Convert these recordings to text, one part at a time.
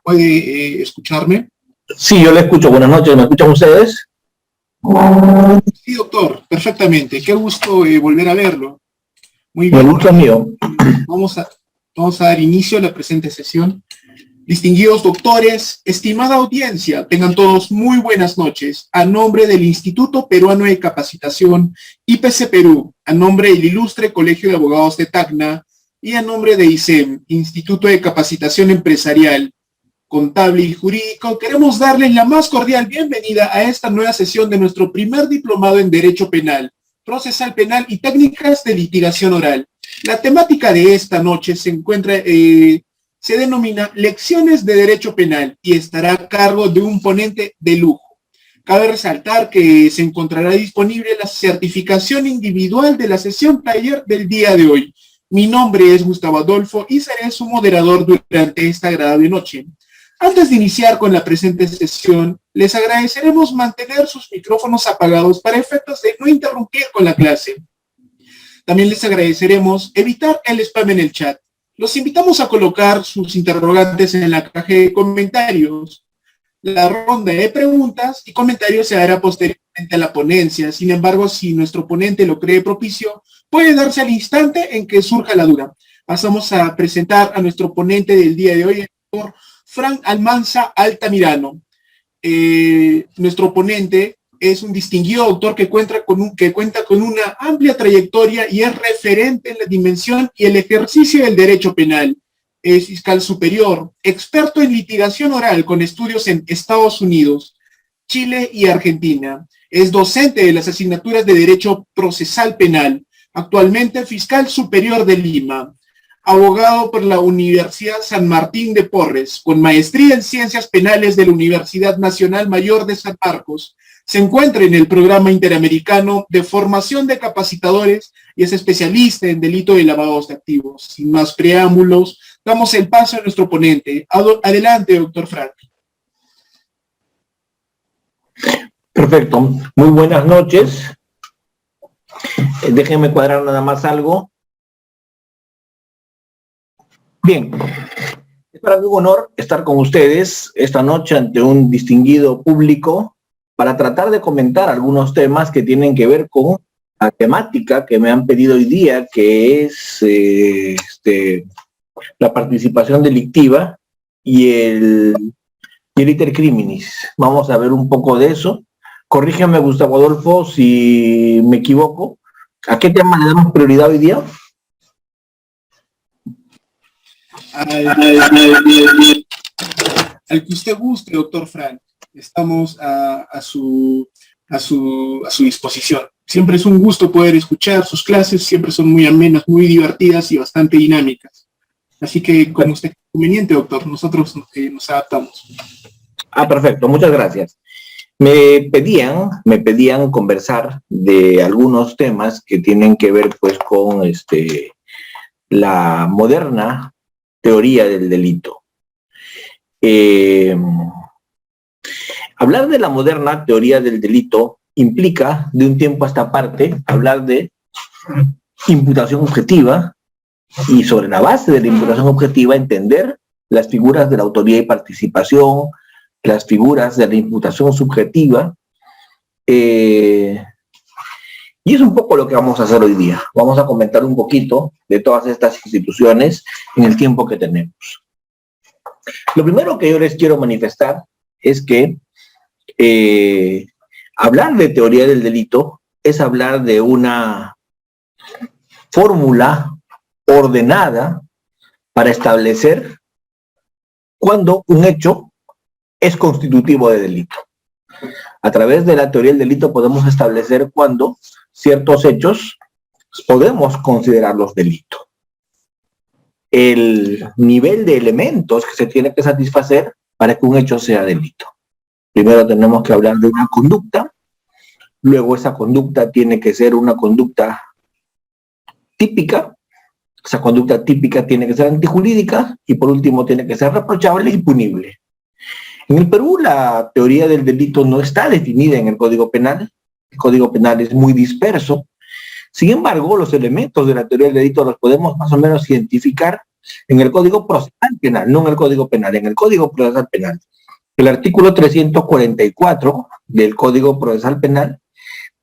¿Puede escucharme? Sí, yo le escucho. Buenas noches, ¿me escuchan ustedes? Sí, doctor, perfectamente. Qué gusto volver a verlo. Muy Me bien. gusta mío. Vamos a, vamos a dar inicio a la presente sesión. Distinguidos doctores, estimada audiencia, tengan todos muy buenas noches. A nombre del Instituto Peruano de Capacitación, IPC Perú, a nombre del ilustre Colegio de Abogados de Tacna y a nombre de ICEM, Instituto de Capacitación Empresarial, Contable y Jurídico, queremos darles la más cordial bienvenida a esta nueva sesión de nuestro primer diplomado en Derecho Penal, Procesal Penal y Técnicas de Litigación Oral. La temática de esta noche se denomina Lecciones de Derecho Penal y estará a cargo de un ponente de lujo. Cabe resaltar que se encontrará disponible la certificación individual de la sesión taller del día de hoy. Mi nombre es Gustavo Adolfo y seré su moderador durante esta agradable noche. Antes de iniciar con la presente sesión, les agradeceremos mantener sus micrófonos apagados para efectos de no interrumpir con la clase. También les agradeceremos evitar el spam en el chat. Los invitamos a colocar sus interrogantes en la caja de comentarios. La ronda de preguntas y comentarios se hará posteriormente a la ponencia. Sin embargo, si nuestro ponente lo cree propicio, puede darse al instante en que surja la duda. Pasamos a presentar a nuestro ponente del día de hoy, el doctor Frank Almanza Altamirano. Nuestro ponente es un distinguido doctor que cuenta con una amplia trayectoria y es referente en la dimensión y el ejercicio del derecho penal. Es fiscal superior, experto en litigación oral con estudios en Estados Unidos, Chile y Argentina. Es docente de las asignaturas de Derecho Procesal Penal, actualmente fiscal superior de Lima. Abogado por la Universidad San Martín de Porres, con maestría en Ciencias Penales de la Universidad Nacional Mayor de San Marcos. Se encuentra en el Programa Interamericano de Formación de Capacitadores y es especialista en delito de lavados de activos. Sin más preámbulos, damos el paso a nuestro ponente. Adelante, doctor Frank. Perfecto. Muy buenas noches. Déjenme cuadrar nada más algo. Bien, es para mí un honor estar con ustedes esta noche ante un distinguido público para tratar de comentar algunos temas que tienen que ver con la temática que me han pedido hoy día, que es la participación delictiva y el iter criminis. Vamos a ver un poco de eso. Corrígeme, Gustavo Adolfo, si me equivoco. ¿A qué tema le damos prioridad hoy día? Al que usted guste, doctor Frank. Estamos a su disposición. Siempre es un gusto poder escuchar sus clases, siempre son muy amenas, muy divertidas y bastante dinámicas. Así que, como usted es conveniente, doctor, nosotros nos adaptamos. Perfecto, muchas gracias. Me pedían conversar de algunos temas que tienen que ver pues con la moderna teoría del delito. Hablar de la moderna teoría del delito implica, de un tiempo a esta parte, hablar de imputación objetiva y sobre la base de la imputación objetiva entender las figuras de la autoría y participación, las figuras de la imputación subjetiva, y es un poco lo que vamos a hacer hoy día. Vamos a comentar un poquito de todas estas instituciones en el tiempo que tenemos. Lo primero que yo les quiero manifestar es que hablar de teoría del delito es hablar de una fórmula ordenada para establecer cuándo un hecho es constitutivo de delito. A través de la teoría del delito podemos establecer cuándo ciertos hechos podemos considerarlos delito. El nivel de elementos que se tiene que satisfacer para que un hecho sea delito. Primero tenemos que hablar de una conducta, luego esa conducta tiene que ser una conducta típica, esa conducta típica tiene que ser antijurídica y por último tiene que ser reprochable y punible. En el Perú la teoría del delito no está definida en el Código Penal. El Código Penal es muy disperso. Sin embargo, los elementos de la teoría del delito los podemos más o menos identificar en el Código Procesal Penal, no en el Código Penal, en el Código Procesal Penal. El artículo 344 del Código Procesal Penal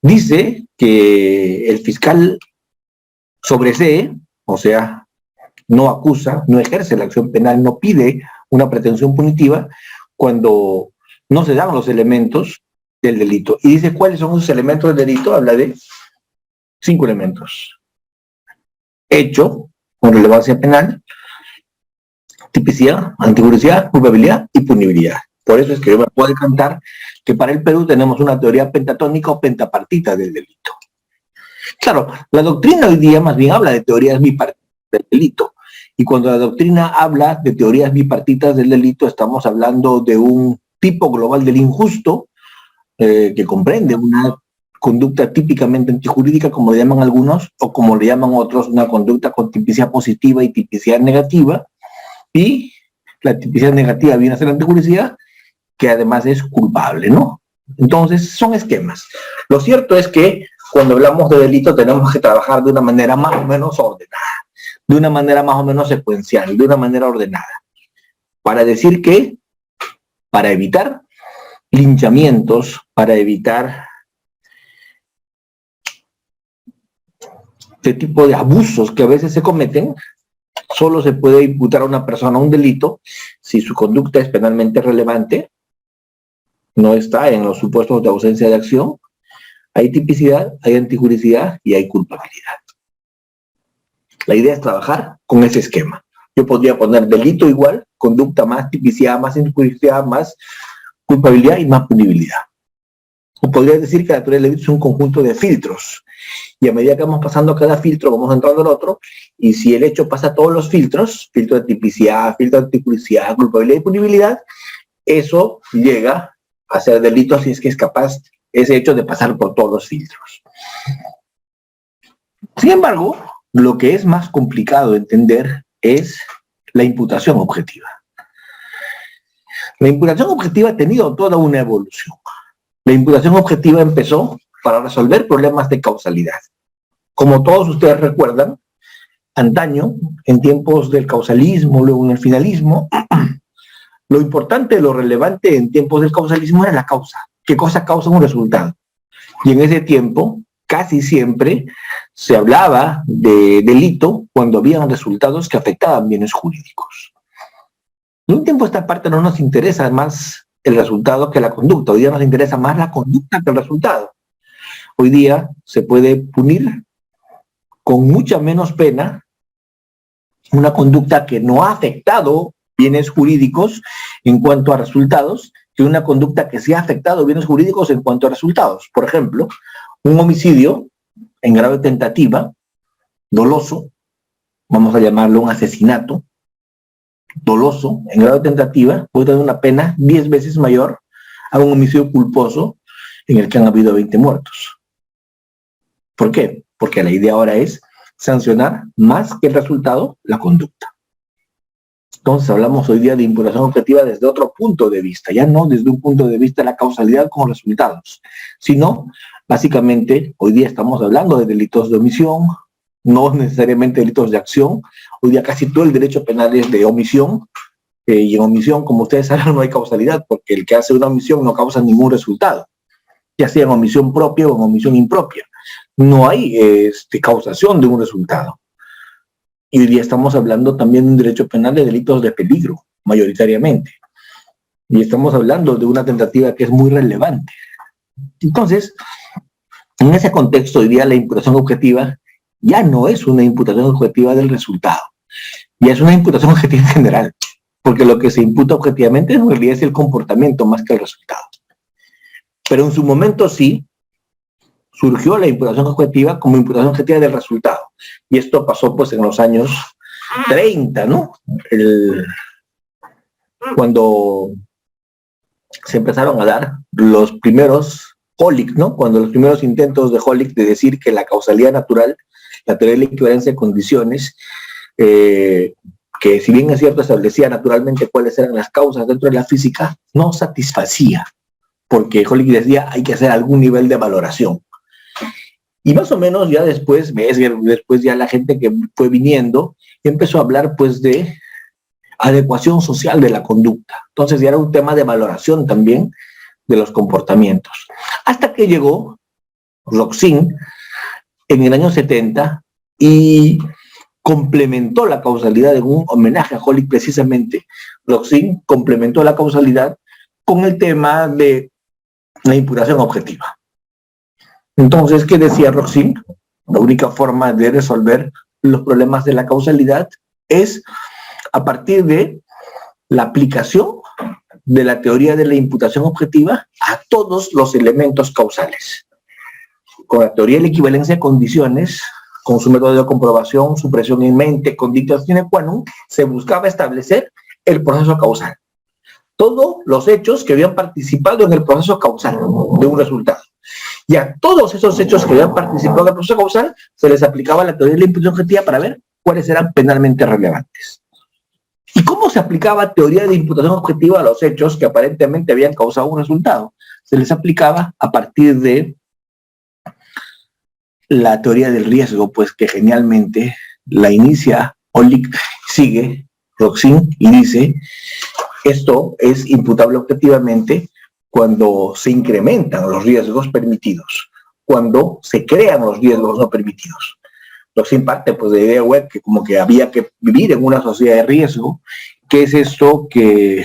dice que el fiscal sobresee, o sea, no acusa, no ejerce la acción penal, no pide una pretensión punitiva cuando no se dan los elementos del delito. Y dice cuáles son esos elementos del delito, habla de 5 elementos. Hecho con relevancia penal, tipicidad, antigüedad, culpabilidad y punibilidad. Por eso es que yo me puedo cantar que para el Perú tenemos una teoría pentatónica o pentapartita del delito. Claro, la doctrina hoy día más bien habla de teorías bipartitas del delito. Y cuando la doctrina habla de teorías bipartitas del delito, estamos hablando de un tipo global del injusto que comprende una conducta típicamente antijurídica, como le llaman algunos, o como le llaman otros, una conducta con tipicidad positiva y tipicidad negativa. Y la tipicidad negativa viene a ser la antijurídica, que además es culpable, ¿no? Entonces, son esquemas. Lo cierto es que cuando hablamos de delito tenemos que trabajar de una manera más o menos ordenada, de una manera más o menos secuencial, de una manera ordenada, para decir que, para evitar linchamientos, para evitar este tipo de abusos que a veces se cometen, solo se puede imputar a una persona un delito si su conducta es penalmente relevante, no está en los supuestos de ausencia de acción, hay tipicidad, hay antijuricidad y hay culpabilidad. La idea es trabajar con ese esquema. Yo podría poner delito igual, conducta más tipicidad, más antijuricidad, más culpabilidad y más punibilidad. O podría decir que la teoría del delito es un conjunto de filtros. Y a medida que vamos pasando cada filtro, vamos entrando al otro, y si el hecho pasa todos los filtros, filtro de tipicidad, filtro de antijuricidad, culpabilidad y punibilidad, eso llega a ser delito si es que es capaz ese hecho de pasar por todos los filtros. Sin embargo, lo que es más complicado de entender es la imputación objetiva. La imputación objetiva ha tenido toda una evolución. La imputación objetiva empezó para resolver problemas de causalidad. Como todos ustedes recuerdan, antaño, en tiempos del causalismo, luego en el finalismo, lo importante, lo relevante en tiempos del causalismo era la causa. ¿Qué cosa causa un resultado? Y en ese tiempo, casi siempre, se hablaba de delito cuando habían resultados que afectaban bienes jurídicos. De un tiempo a esta parte no nos interesa más el resultado que la conducta. Hoy día nos interesa más la conducta que el resultado. Hoy día se puede punir con mucha menos pena una conducta que no ha afectado bienes jurídicos en cuanto a resultados que una conducta que sí ha afectado bienes jurídicos en cuanto a resultados. Por ejemplo, un homicidio en grado de tentativa, doloso, vamos a llamarlo un asesinato, doloso, en grado de tentativa, puede tener una pena 10 veces mayor a un homicidio culposo en el que han habido 20 muertos. ¿Por qué? Porque la idea ahora es sancionar más que el resultado, la conducta. Entonces hablamos hoy día de imputación objetiva desde otro punto de vista, ya no desde un punto de vista de la causalidad con resultados, sino básicamente hoy día estamos hablando de delitos de omisión, no necesariamente delitos de acción. Hoy día casi todo el derecho penal es de omisión, y en omisión, como ustedes saben, no hay causalidad, porque el que hace una omisión no causa ningún resultado, ya sea en omisión propia o en omisión impropia. No hay causación de un resultado. Y hoy día estamos hablando también de un derecho penal de delitos de peligro, mayoritariamente. Y estamos hablando de una tentativa que es muy relevante. Entonces, en ese contexto, hoy día la imputación objetiva ya no es una imputación objetiva del resultado, ya es una imputación objetiva general, porque lo que se imputa objetivamente en realidad es el comportamiento más que el resultado. Pero en su momento sí, surgió la imputación objetiva como imputación objetiva del resultado. Y esto pasó pues en los años 30, ¿no? Cuando se empezaron a dar los primeros Hollick, ¿no? Cuando los primeros intentos de Hollick de decir que la causalidad natural, la teoría de la equivalencia de condiciones, que si bien es cierto establecía naturalmente cuáles eran las causas dentro de la física, no satisfacía, porque Hollick decía hay que hacer algún nivel de valoración. Y más o menos ya después ya la gente que fue viniendo empezó a hablar pues de adecuación social de la conducta. Entonces ya era un tema de valoración también de los comportamientos. Hasta que llegó Roxin en el año 70 y complementó la causalidad en un homenaje a Hollick precisamente. Roxin complementó la causalidad con el tema de la imputación objetiva. Entonces, ¿qué decía Roxin? La única forma de resolver los problemas de la causalidad es a partir de la aplicación de la teoría de la imputación objetiva a todos los elementos causales. Con la teoría de la equivalencia de condiciones, con su método de comprobación, supresión en mente, condictio sine qua non, se buscaba establecer el proceso causal. Todos los hechos que habían participado en el proceso causal de un resultado. Y a todos esos hechos que habían participado en el proceso causal se les aplicaba la teoría de la imputación objetiva para ver cuáles eran penalmente relevantes. ¿Y cómo se aplicaba teoría de imputación objetiva a los hechos que aparentemente habían causado un resultado? Se les aplicaba a partir de la teoría del riesgo, pues que genialmente la inicia Hollick, sigue Roxin y dice: esto es imputable objetivamente cuando se incrementan los riesgos permitidos, cuando se crean los riesgos no permitidos. Roxin parte pues de la idea web que como que había que vivir en una sociedad de riesgo. ¿Qué es esto? Que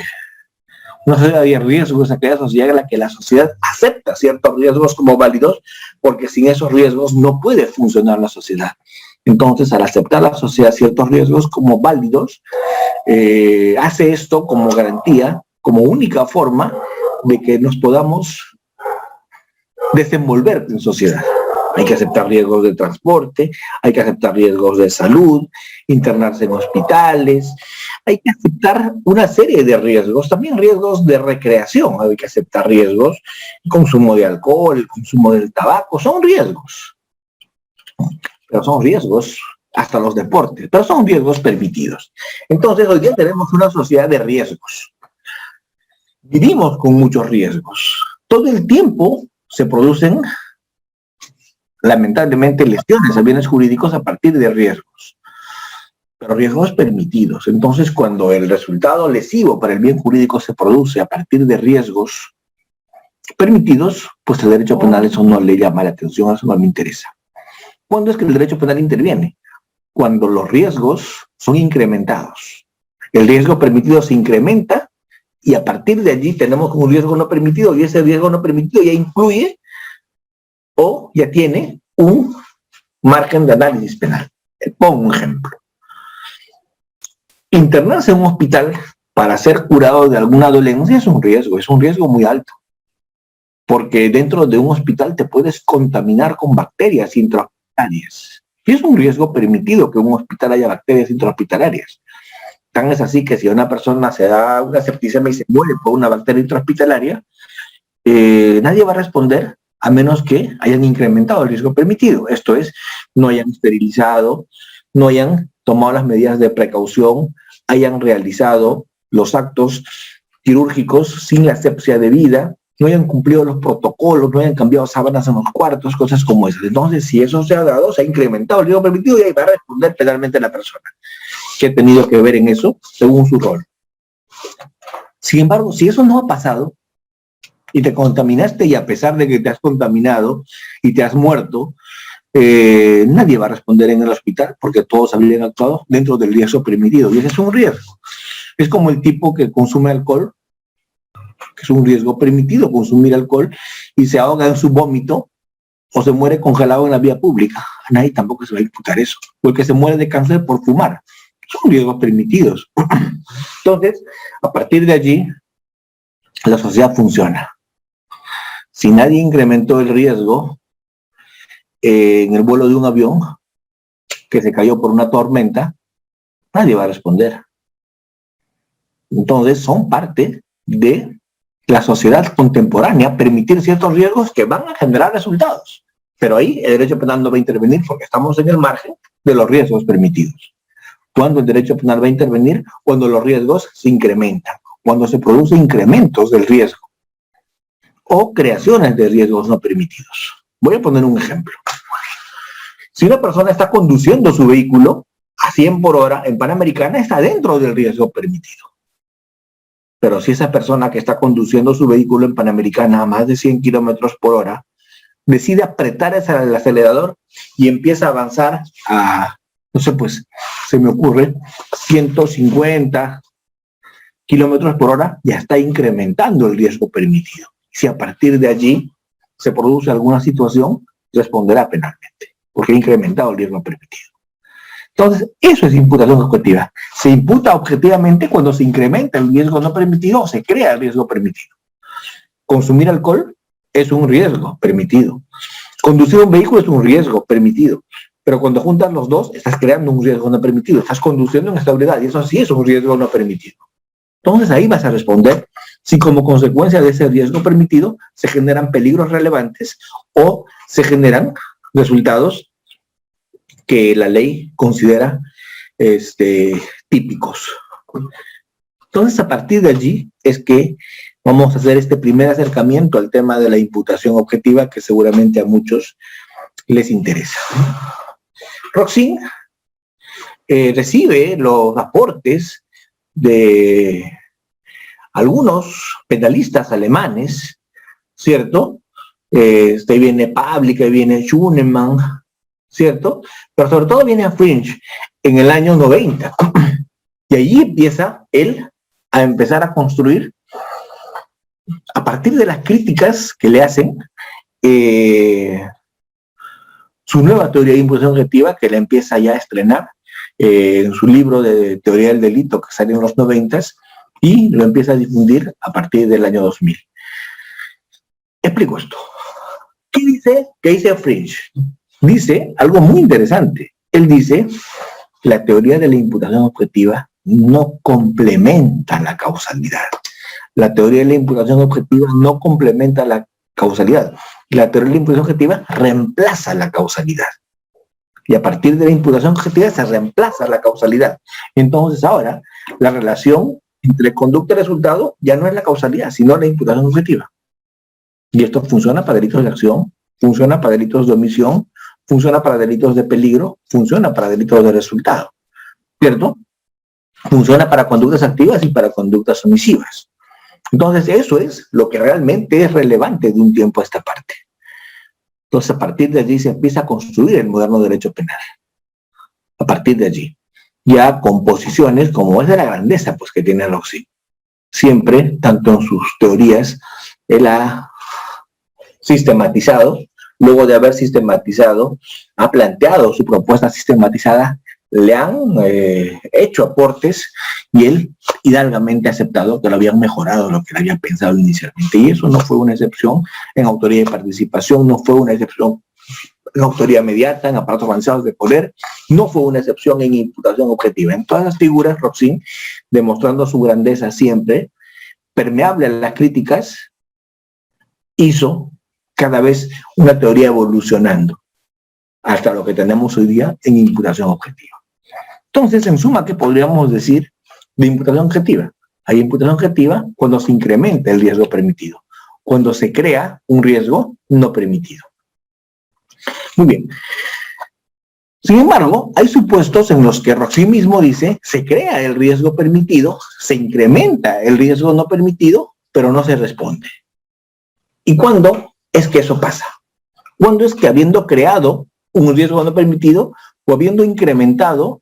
una sociedad de riesgo es aquella sociedad en la que la sociedad acepta ciertos riesgos como válidos, porque sin esos riesgos no puede funcionar la sociedad. Entonces, al aceptar la sociedad ciertos riesgos como válidos, hace esto como garantía, como única forma de que nos podamos desenvolver en sociedad. Hay que aceptar riesgos de transporte, hay que aceptar riesgos de salud, internarse en hospitales, hay que aceptar una serie de riesgos, también riesgos de recreación, hay que aceptar riesgos, el consumo de alcohol, el consumo del tabaco, son riesgos, pero son riesgos, hasta los deportes, pero son riesgos permitidos. Entonces, hoy día tenemos una sociedad de riesgos. Vivimos con muchos riesgos. Todo el tiempo se producen, lamentablemente, lesiones a bienes jurídicos a partir de riesgos, pero riesgos permitidos. Entonces, cuando el resultado lesivo para el bien jurídico se produce a partir de riesgos permitidos, pues el derecho penal eso no le llama la atención, eso no me interesa. ¿Cuándo es que el derecho penal interviene? Cuando los riesgos son incrementados. El riesgo permitido se incrementa y a partir de allí tenemos un riesgo no permitido, y ese riesgo no permitido ya incluye o ya tiene un margen de análisis penal. Pongo un ejemplo. Internarse en un hospital para ser curado de alguna dolencia es un riesgo muy alto, porque dentro de un hospital te puedes contaminar con bacterias intrahospitalarias. Y es un riesgo permitido que en un hospital haya bacterias intrahospitalarias. Tan es así que si a una persona se da una septicemia y se muere por una bacteria intrahospitalaria, nadie va a responder a menos que hayan incrementado el riesgo permitido. Esto es, no hayan esterilizado, no hayan tomado las medidas de precaución, hayan realizado los actos quirúrgicos sin la asepsia debida, no hayan cumplido los protocolos, no hayan cambiado sábanas en los cuartos, cosas como esas. Entonces, si eso se ha dado, se ha incrementado el riesgo permitido y ahí va a responder penalmente la persona que ha tenido que ver en eso según su rol. Sin embargo, si eso no ha pasado y te contaminaste y a pesar de que te has contaminado y te has muerto, nadie va a responder en el hospital porque todos habrían actuado dentro del riesgo permitido y ese es un riesgo. Es como el tipo que consume alcohol, que es un riesgo permitido consumir alcohol y se ahoga en su vómito o se muere congelado en la vía pública. A nadie tampoco se va a imputar eso. O el que se muere de cáncer por fumar. Son riesgos permitidos. Entonces, a partir de allí, la sociedad funciona. Si nadie incrementó el riesgo en el vuelo de un avión que se cayó por una tormenta, nadie va a responder. Entonces, son parte de la sociedad contemporánea permitir ciertos riesgos que van a generar resultados. Pero ahí el derecho penal no va a intervenir porque estamos en el margen de los riesgos permitidos. ¿Cuándo el derecho penal va a intervenir? Cuando los riesgos se incrementan, cuando se producen incrementos del riesgo o creaciones de riesgos no permitidos. Voy a poner un ejemplo. Si una persona está conduciendo su vehículo a 100 por hora en Panamericana, está dentro del riesgo permitido. Pero si esa persona que está conduciendo su vehículo en Panamericana a más de 100 kilómetros por hora decide apretar el acelerador y empieza a avanzar a, no sé, pues, se me ocurre, 150 kilómetros por hora, ya está incrementando el riesgo permitido. Si a partir de allí se produce alguna situación, responderá penalmente, porque ha incrementado el riesgo permitido. Entonces, eso es imputación objetiva. Se imputa objetivamente cuando se incrementa el riesgo no permitido o se crea el riesgo permitido. Consumir alcohol es un riesgo permitido. Conducir un vehículo es un riesgo permitido. Pero cuando juntas los dos, estás creando un riesgo no permitido. Estás conduciendo en estabilidad y eso sí es un riesgo no permitido. Entonces ahí vas a responder si como consecuencia de ese riesgo permitido se generan peligros relevantes o se generan resultados que la ley considera típicos. Entonces, a partir de allí es que vamos a hacer este primer acercamiento al tema de la imputación objetiva que seguramente a muchos les interesa. Roxin recibe los aportes de algunos penalistas alemanes, ¿cierto? Ahí viene Pavlik, ahí viene Schunemann, ¿cierto? Pero sobre todo viene a Fringe en el año 90. Y allí empieza él a empezar a construir, a partir de las críticas que le hacen, su nueva teoría de imputación objetiva, que la empieza ya a estrenar en su libro de teoría del delito que salió en los 90s, y lo empieza a difundir a partir del año 2000. Explico esto. ¿Qué dice Fringe? Dice algo muy interesante. Él dice que la teoría de la imputación objetiva no complementa la causalidad. La teoría de la imputación objetiva no complementa la causalidad. La teoría de la imputación objetiva reemplaza la causalidad. Y a partir de la imputación objetiva se reemplaza la causalidad. Entonces ahora la relación entre conducta y resultado ya no es la causalidad, sino la imputación objetiva. Y esto funciona para delitos de acción, funciona para delitos de omisión, funciona para delitos de peligro, funciona para delitos de resultado, ¿cierto? Funciona para conductas activas y para conductas omisivas. Entonces eso es lo que realmente es relevante de un tiempo a esta parte. Entonces a partir de allí se empieza a construir el moderno derecho penal. A partir de allí. Ya con posiciones como es de la grandeza pues, que tiene Roxin. Siempre, tanto en sus teorías, él ha sistematizado, luego de haber sistematizado, ha planteado su propuesta sistematizada, le han hecho aportes y él hidalgamente ha aceptado que lo habían mejorado lo que él había pensado inicialmente. Y eso no fue una excepción en autoría de participación, no fue una excepción en autoría mediata, en aparatos avanzados de poder, no fue una excepción en imputación objetiva. En todas las figuras, Roxin, demostrando su grandeza siempre, permeable a las críticas, hizo cada vez una teoría evolucionando hasta lo que tenemos hoy día en imputación objetiva. Entonces, en suma, ¿qué podríamos decir de imputación objetiva? Hay imputación objetiva cuando se incrementa el riesgo permitido, cuando se crea un riesgo no permitido. Muy bien. Sin embargo, hay supuestos en los que Roxin mismo dice, se crea el riesgo permitido, se incrementa el riesgo no permitido, pero no se responde. ¿Y cuándo es que eso pasa? ¿Cuándo es que habiendo creado un riesgo no permitido o habiendo incrementado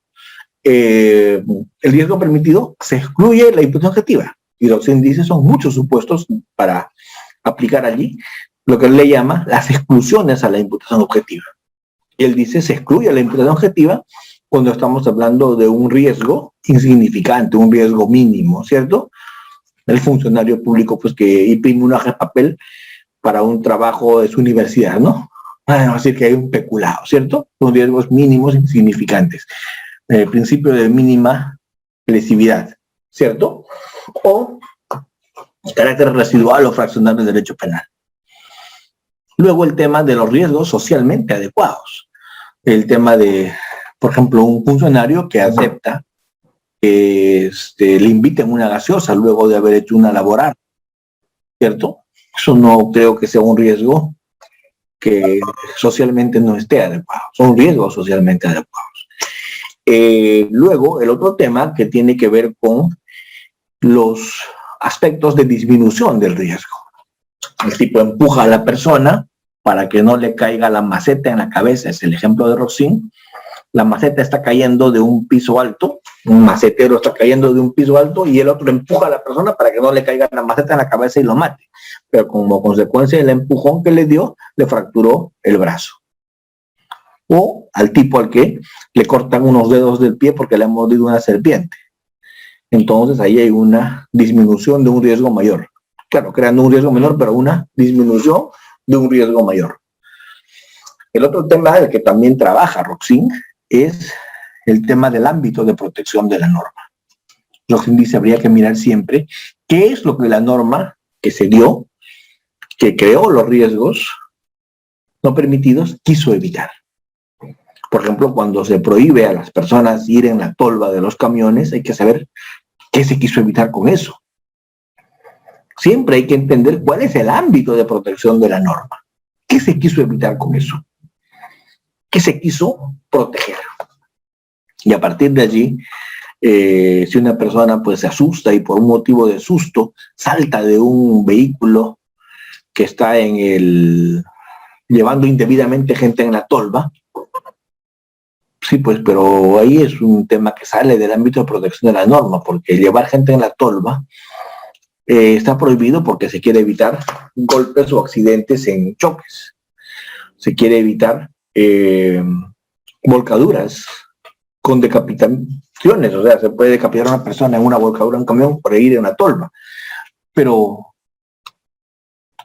el riesgo permitido, se excluye la imputación objetiva? Y Roxin dice, son muchos supuestos para aplicar allí lo que él le llama las exclusiones a la imputación objetiva. Y él dice, se excluye la imputación objetiva cuando estamos hablando de un riesgo insignificante, un riesgo mínimo, ¿cierto? El funcionario público, pues, que imprime una hoja de papel para un trabajo de su universidad, ¿no? Vamos a decir que hay un peculado, ¿cierto? Son riesgos mínimos insignificantes. El principio de mínima lesividad, ¿cierto? O carácter residual o fraccional del derecho penal. Luego el tema de los riesgos socialmente adecuados. El tema de, por ejemplo, un funcionario que acepta que le inviten una gaseosa luego de haber hecho una laboral, ¿cierto? Eso no creo que sea un riesgo que socialmente no esté adecuado, son riesgos socialmente adecuados. Luego, el otro tema que tiene que ver con los aspectos de disminución del riesgo. El tipo empuja a la persona para que no le caiga la maceta en la cabeza, es el ejemplo de Roxin. La maceta está cayendo de un piso alto, un macetero está cayendo de un piso alto y el otro empuja a la persona para que no le caiga la maceta en la cabeza y lo mate. Pero como consecuencia del empujón que le dio, le fracturó el brazo. O al tipo al que le cortan unos dedos del pie porque le ha mordido una serpiente. Entonces ahí hay una disminución de un riesgo mayor. Claro, creando un riesgo menor, pero una disminución de un riesgo mayor. El otro tema del que también trabaja Roxin es el tema del ámbito de protección de la norma. Roxin dice, habría que mirar siempre qué es lo que la norma que se dio, que creó los riesgos no permitidos, quiso evitar. Por ejemplo, cuando se prohíbe a las personas ir en la tolva de los camiones, hay que saber qué se quiso evitar con eso. Siempre hay que entender cuál es el ámbito de protección de la norma. ¿Qué se quiso evitar con eso? ¿Qué se quiso proteger? Y a partir de allí, si una persona pues se asusta y por un motivo de susto salta de un vehículo que está llevando indebidamente gente en la tolva, sí, pues, pero ahí es un tema que sale del ámbito de protección de la norma, porque llevar gente en la tolva está prohibido porque se quiere evitar golpes o accidentes en choques. Se quiere evitar volcaduras con decapitaciones, o sea, se puede decapitar a una persona en una volcadura en un camión por ir en una tolva. Pero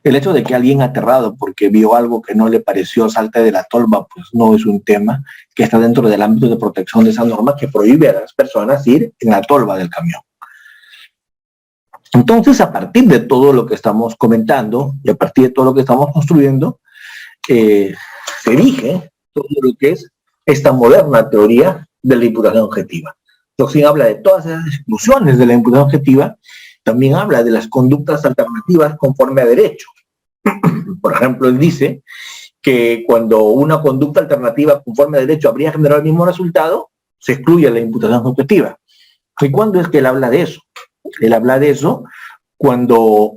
el hecho de que alguien aterrado porque vio algo que no le pareció salte de la tolva, pues no es un tema que está dentro del ámbito de protección de esa norma que prohíbe a las personas ir en la tolva del camión. Entonces, a partir de todo lo que estamos comentando y a partir de todo lo que estamos construyendo, se erige todo lo que es esta moderna teoría de la imputación objetiva. Roxin habla de todas esas exclusiones de la imputación objetiva, también habla de las conductas alternativas conforme a derecho. Por ejemplo, él dice que cuando una conducta alternativa conforme a derecho habría generado el mismo resultado, se excluye la imputación objetiva. ¿Y cuándo es que él habla de eso? Él habla de eso cuando,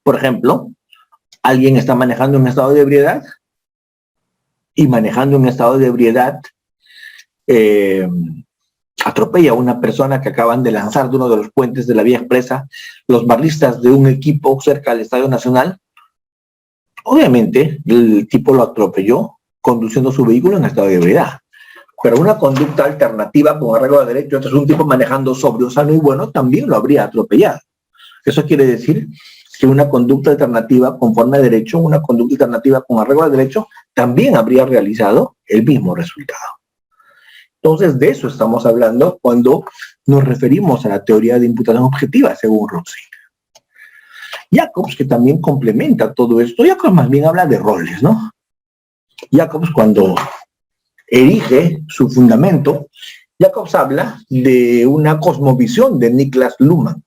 por ejemplo, alguien está manejando un estado de ebriedad y manejando un estado de ebriedad atropella a una persona que acaban de lanzar de uno de los puentes de la vía expresa los barristas de un equipo cerca del Estadio Nacional. Obviamente, el tipo lo atropelló conduciendo su vehículo en estado de ebriedad. Pero una conducta alternativa con arreglo de derecho, entonces un tipo manejando sobrio, sano y bueno, también lo habría atropellado. Eso quiere decir que una conducta alternativa conforme a derecho, una conducta alternativa con arreglo de derecho, también habría realizado el mismo resultado. Entonces, de eso estamos hablando cuando nos referimos a la teoría de imputación objetiva, según Roxin. Jacobs, que también complementa todo esto, Jacobs más bien habla de roles, ¿no? Jacobs, cuando erige su fundamento, Jacobs habla de una cosmovisión de Niklas Luhmann.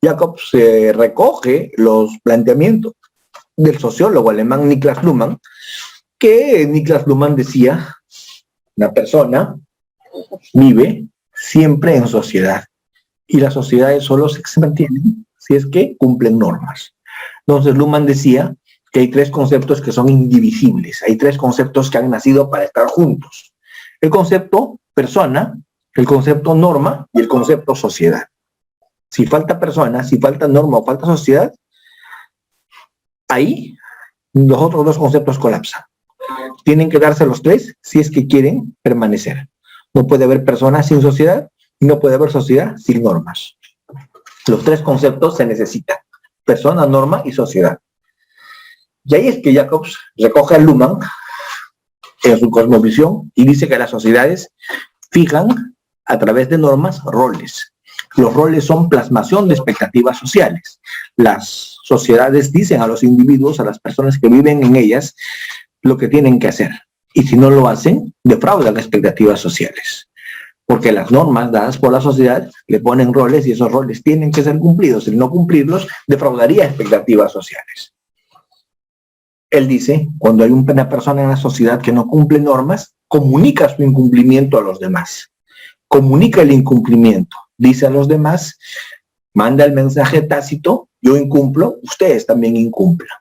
Jacobs recoge los planteamientos del sociólogo alemán Niklas Luhmann, que Niklas Luhmann decía, una persona vive siempre en sociedad y las sociedades solo se mantienen si es que cumplen normas. Entonces Luhmann decía que hay tres conceptos que son indivisibles, hay tres conceptos que han nacido para estar juntos. El concepto persona, el concepto norma y el concepto sociedad. Si falta persona, si falta norma o falta sociedad, ahí los otros dos conceptos colapsan. Tienen que darse los tres si es que quieren permanecer. No puede haber persona sin sociedad y no puede haber sociedad sin normas. Los tres conceptos se necesitan: persona, norma y sociedad. Y ahí es que Jacobs recoge a Luhmann en su cosmovisión y dice que las sociedades fijan a través de normas roles. Los roles son plasmación de expectativas sociales. Las sociedades dicen a los individuos, a las personas que viven en ellas, lo que tienen que hacer. Y si no lo hacen, defraudan las expectativas sociales. Porque las normas dadas por la sociedad le ponen roles y esos roles tienen que ser cumplidos. El no cumplirlos defraudaría expectativas sociales. Él dice, cuando hay una persona en la sociedad que no cumple normas, comunica su incumplimiento a los demás. Comunica el incumplimiento. Dice a los demás, manda el mensaje tácito, yo incumplo, ustedes también incumplan.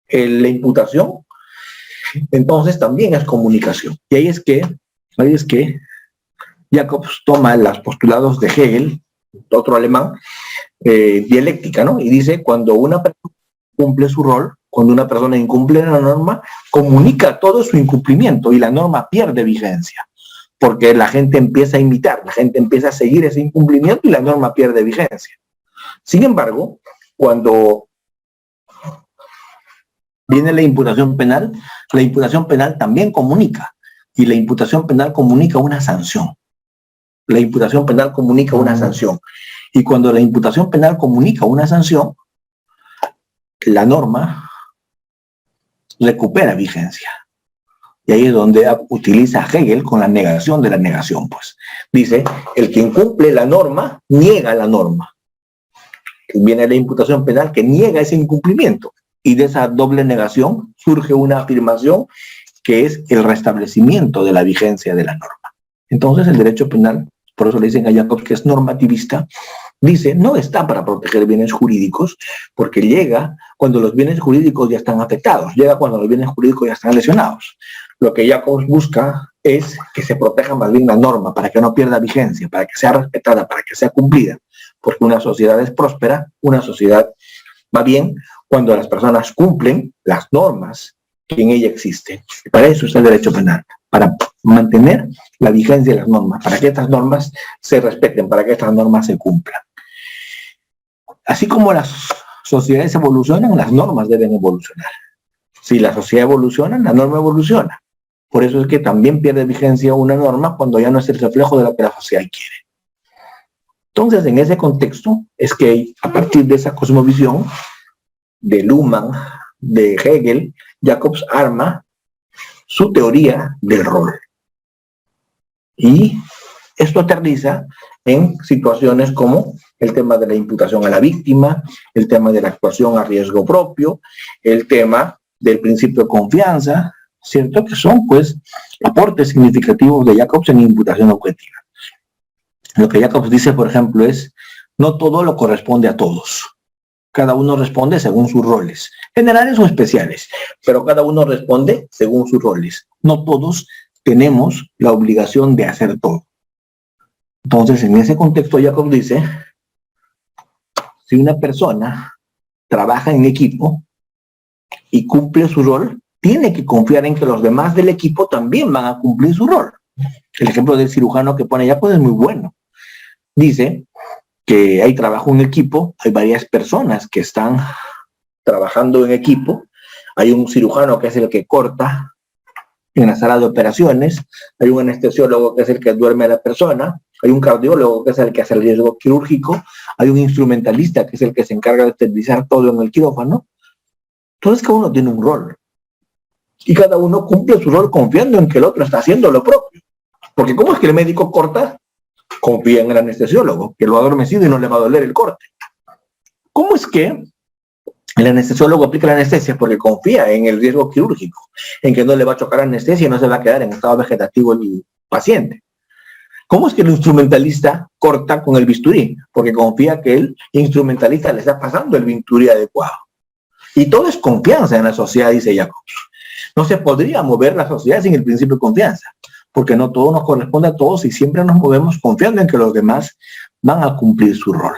La imputación, entonces, también es comunicación. Y ahí es que Jacobs toma los postulados de Hegel, otro alemán, dialéctica, ¿no? Y dice, cuando una persona cumple su rol, cuando una persona incumple la norma, comunica todo su incumplimiento y la norma pierde vigencia, porque la gente empieza a imitar, la gente empieza a seguir ese incumplimiento y la norma pierde vigencia. Sin embargo, cuando viene la imputación penal también comunica, y la imputación penal comunica una sanción. La imputación penal comunica una sanción. Y cuando la imputación penal comunica una sanción, la norma recupera vigencia. Y ahí es donde utiliza Hegel con la negación de la negación, pues. Dice, el que incumple la norma, niega la norma. Viene la imputación penal que niega ese incumplimiento. Y de esa doble negación surge una afirmación que es el restablecimiento de la vigencia de la norma. Entonces el derecho penal, por eso le dicen a Jacobs que es normativista, dice, no está para proteger bienes jurídicos, porque llega cuando los bienes jurídicos ya están afectados, llega cuando los bienes jurídicos ya están lesionados. Lo que Jacobs busca es que se proteja más bien la norma, para que no pierda vigencia, para que sea respetada, para que sea cumplida, porque una sociedad es próspera, una sociedad va bien cuando las personas cumplen las normas que en ella existen. Y para eso es el derecho penal, para mantener la vigencia de las normas, para que estas normas se respeten, para que estas normas se cumplan. Así como las sociedades evolucionan, las normas deben evolucionar. Si la sociedad evoluciona, la norma evoluciona. Por eso es que también pierde vigencia una norma cuando ya no es el reflejo de lo que la sociedad quiere. Entonces, en ese contexto, es que a partir de esa cosmovisión de Luhmann, de Hegel, Jacobs arma su teoría del rol. Y esto aterriza en situaciones como el tema de la imputación a la víctima, el tema de la actuación a riesgo propio, el tema del principio de confianza, ¿cierto? Que son, pues, aportes significativos de Jacobs en imputación objetiva. Lo que Jacobs dice, por ejemplo, es, no todo lo corresponde a todos. Cada uno responde según sus roles, generales o especiales, pero cada uno responde según sus roles. No todos tenemos la obligación de hacer todo. Entonces, en ese contexto, Jacobs dice, si una persona trabaja en equipo y cumple su rol, tiene que confiar en que los demás del equipo también van a cumplir su rol. El ejemplo del cirujano que pone Jacobs es muy bueno. Dice que hay trabajo en equipo, hay varias personas que están trabajando en equipo, hay un cirujano que es el que corta en la sala de operaciones, hay un anestesiólogo que es el que duerme a la persona, hay un cardiólogo que es el que hace el riesgo quirúrgico, hay un instrumentalista que es el que se encarga de esterilizar todo en el quirófano. Entonces cada uno tiene un rol y cada uno cumple su rol confiando en que el otro está haciendo lo propio, porque ¿cómo es que el médico corta? Confía en el anestesiólogo, que lo ha adormecido y no le va a doler el corte. ¿Cómo es que el anestesiólogo aplica la anestesia? Porque confía en el riesgo quirúrgico, en que no le va a chocar anestesia y no se va a quedar en estado vegetativo el paciente. ¿Cómo es que el instrumentalista corta con el bisturí? Porque confía que el instrumentalista le está pasando el bisturí adecuado. Y todo es confianza en la sociedad, dice Jacobs. No se podría mover la sociedad sin el principio de confianza, porque no todo nos corresponde a todos y siempre nos movemos confiando en que los demás van a cumplir su rol.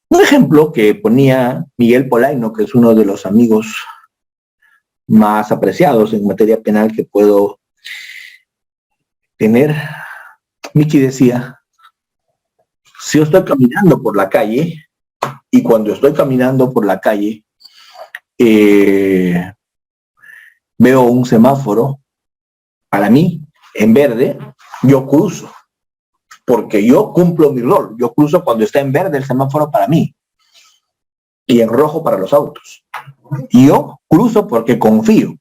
Un ejemplo que ponía Miguel Polaino, que es uno de los amigos más apreciados en materia penal que puedo tener, Miki decía, si yo estoy caminando por la calle, y cuando estoy caminando por la calle, veo un semáforo, para mí, en verde, yo cruzo, porque yo cumplo mi rol. Yo cruzo cuando está en verde el semáforo para mí y en rojo para los autos. Y yo cruzo porque confío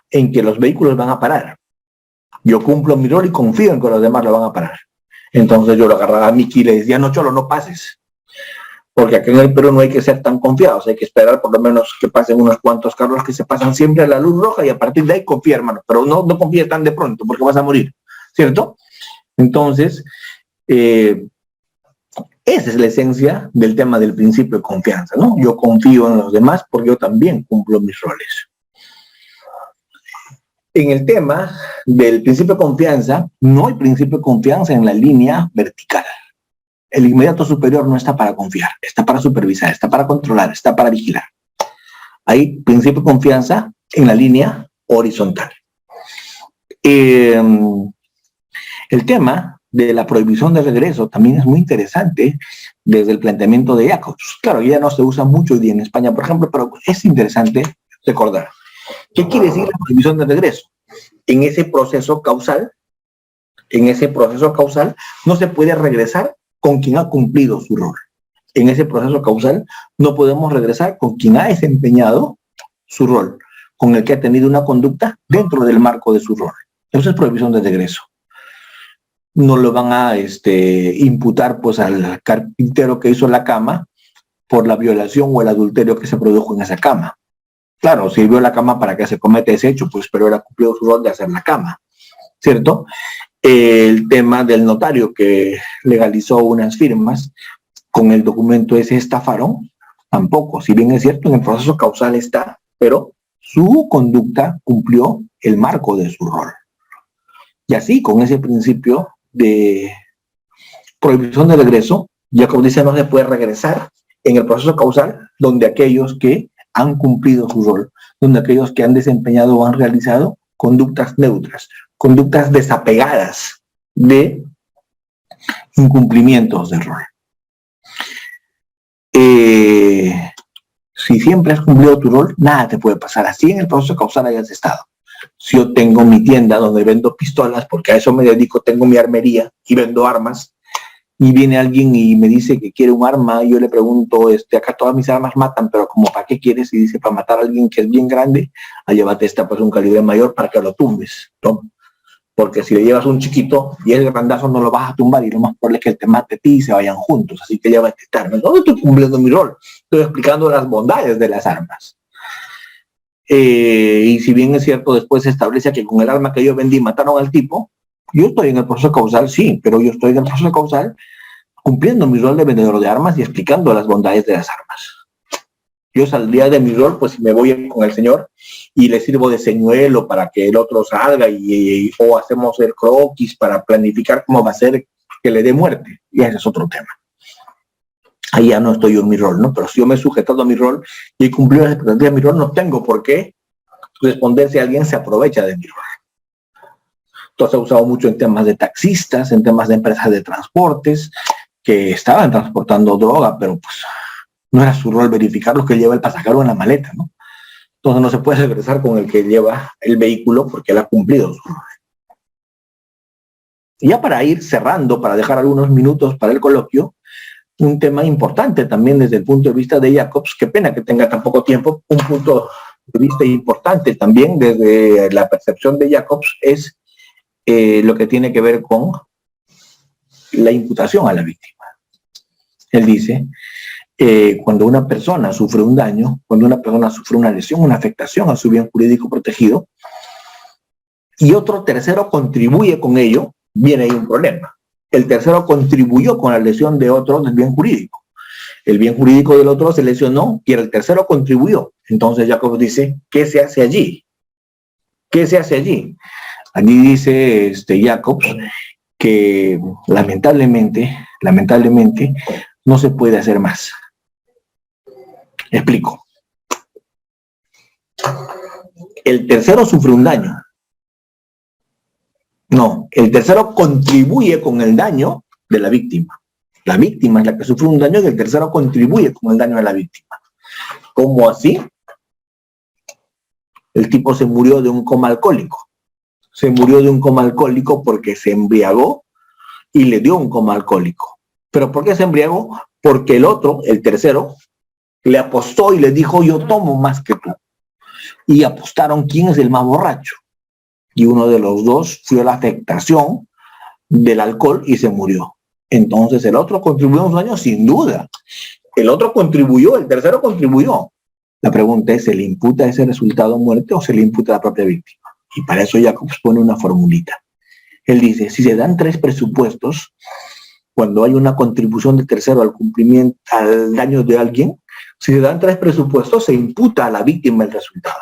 en que los vehículos van a parar. Yo cumplo mi rol y confío en que los demás lo van a parar. Entonces yo lo agarraba a Miki y le decía, no, Cholo, no pases, porque acá en el Perú no hay que ser tan confiados, hay que esperar por lo menos que pasen unos cuantos carros que se pasan siempre a la luz roja y a partir de ahí confía, hermano, pero no confíes tan de pronto porque vas a morir, ¿cierto? Entonces, esa es la esencia del tema del principio de confianza, ¿no? Yo confío en los demás porque yo también cumplo mis roles. En el tema del principio de confianza, no hay principio de confianza en la línea vertical. El inmediato superior no está para confiar, está para supervisar, está para controlar, está para vigilar. Hay principio de confianza en la línea horizontal. El tema de la prohibición de regreso también es muy interesante desde el planteamiento de Jacobs. Claro, ya no se usa mucho hoy día en España, por ejemplo, pero es interesante recordar. ¿Qué quiere decir la prohibición de regreso? En ese proceso causal no se puede regresar con quien ha cumplido su rol. En ese proceso causal no podemos regresar con quien ha desempeñado su rol, con el que ha tenido una conducta dentro del marco de su rol. Eso es prohibición de regreso. No lo van a imputar pues al carpintero que hizo la cama por la violación o el adulterio que se produjo en esa cama. Claro, sirvió la cama para que se cometa ese hecho, pues, pero él ha cumplido su rol de hacer la cama, ¿cierto? El tema del notario que legalizó unas firmas con el documento ese estafaron, tampoco. Si bien es cierto, en el proceso causal está, pero su conducta cumplió el marco de su rol. Y así, con ese principio de prohibición de regreso, Jacob dice no se puede regresar en el proceso causal donde aquellos que han cumplido su rol, donde aquellos que han desempeñado o han realizado conductas neutras, conductas desapegadas de incumplimientos de rol. Si siempre has cumplido tu rol, nada te puede pasar. Así en el proceso causal hayas estado. Si yo tengo mi tienda donde vendo pistolas, porque a eso me dedico, tengo mi armería y vendo armas, y viene alguien y me dice que quiere un arma, y yo le pregunto, acá todas mis armas matan, pero como ¿para qué quieres? Y dice, para matar a alguien que es bien grande, llévate esta pues un calibre mayor para que lo tumbes, ¿no? Porque si le llevas un chiquito y es grandazo no lo vas a tumbar y lo más probable es que él te mate a ti y se vayan juntos, así que llévate esta arma. No estoy cumpliendo mi rol, estoy explicando las bondades de las armas. Y si bien es cierto, después se establece que con el arma que yo vendí mataron al tipo, yo estoy en el proceso causal, sí, pero yo estoy en el proceso causal cumpliendo mi rol de vendedor de armas y explicando las bondades de las armas. Yo saldría de mi rol, pues me voy con el señor y le sirvo de señuelo para que el otro salga o hacemos el croquis para planificar cómo va a ser que le dé muerte. Y ese es otro tema. Ahí ya no estoy yo en mi rol, ¿no? Pero si yo me he sujetado a mi rol y he cumplido las expectativas de mi rol, no tengo por qué responder si alguien se aprovecha de mi rol. Entonces he usado mucho en temas de taxistas, en temas de empresas de transportes, que estaban transportando droga, pero pues no era su rol verificar lo que lleva el pasajero en la maleta, ¿no? Entonces no se puede regresar con el que lleva el vehículo porque él ha cumplido su rol. Y ya para ir cerrando, para dejar algunos minutos para el coloquio, un tema importante también desde el punto de vista de Jacobs, qué pena que tenga tan poco tiempo, un punto de vista importante también desde la percepción de Jacobs es lo que tiene que ver con la imputación a la víctima. Él dice, cuando una persona sufre un daño, cuando una persona sufre una lesión, una afectación a su bien jurídico protegido, y otro tercero contribuye con ello, viene ahí un problema. El tercero contribuyó con la lesión de otro del bien jurídico. El bien jurídico del otro se lesionó y el tercero contribuyó. Entonces Jacob dice, ¿qué se hace allí? ¿Qué se hace allí? Allí dice Jacobs que lamentablemente no se puede hacer más. Explico. El tercero sufre un daño. No, el tercero contribuye con el daño de la víctima. La víctima es la que sufre un daño y el tercero contribuye con el daño de la víctima. ¿Cómo así? El tipo se murió de un coma alcohólico. Se murió de un coma alcohólico porque se embriagó y le dio un coma alcohólico. ¿Pero por qué se embriagó? Porque el otro, el tercero, le apostó y le dijo, yo tomo más que tú. Y apostaron quién es el más borracho. Y uno de los dos fue la afectación del alcohol y se murió. Entonces el otro contribuyó a un daño sin duda. El otro contribuyó, el tercero contribuyó. La pregunta es, ¿se le imputa ese resultado muerte o se le imputa a la propia víctima? Y para eso Jacobs pone una formulita. Él dice, si se dan 3 presupuestos, cuando hay una contribución de tercero al cumplimiento, al daño de alguien, si se dan 3 presupuestos, se imputa a la víctima el resultado.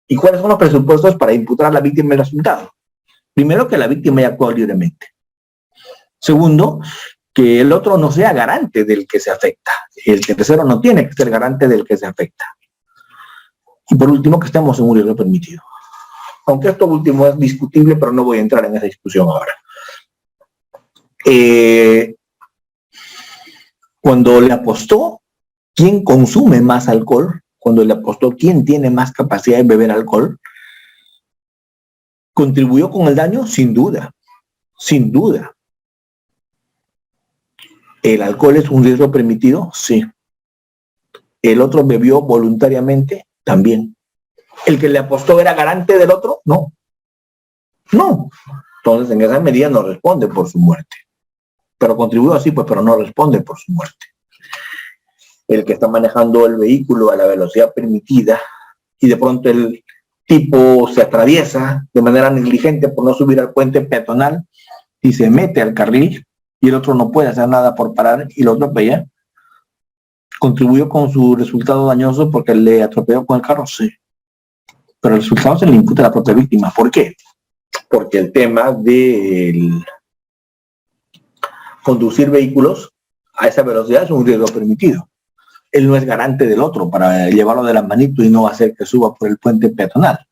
¿Y cuáles son los presupuestos para imputar a la víctima el resultado? Primero, que la víctima haya actuado libremente. Segundo, que el otro no sea garante del que se afecta. El tercero no tiene que ser garante del que se afecta. Y por último, que estemos en un riesgo permitido. Aunque esto último es discutible, pero no voy a entrar en esa discusión ahora. Cuando le apostó quién consume más alcohol, cuando le apostó quién tiene más capacidad de beber alcohol, ¿contribuyó con el daño? Sin duda, sin duda. ¿El alcohol es un riesgo permitido? Sí. ¿El otro bebió voluntariamente? También. ¿El que le apostó era garante del otro? No. No. Entonces, en esa medida no responde por su muerte. Pero contribuyó así, pues, pero no responde por su muerte. El que está manejando el vehículo a la velocidad permitida y de pronto el tipo se atraviesa de manera negligente por no subir al puente peatonal y se mete al carril y el otro no puede hacer nada por parar y lo atropella, ¿contribuyó con su resultado dañoso porque le atropelló con el carro? Sí. Pero el resultado se le imputa a la propia víctima. ¿Por qué? Porque el tema del conducir vehículos a esa velocidad es un riesgo permitido. Él no es garante del otro para llevarlo de la manito y no hacer que suba por el puente peatonal.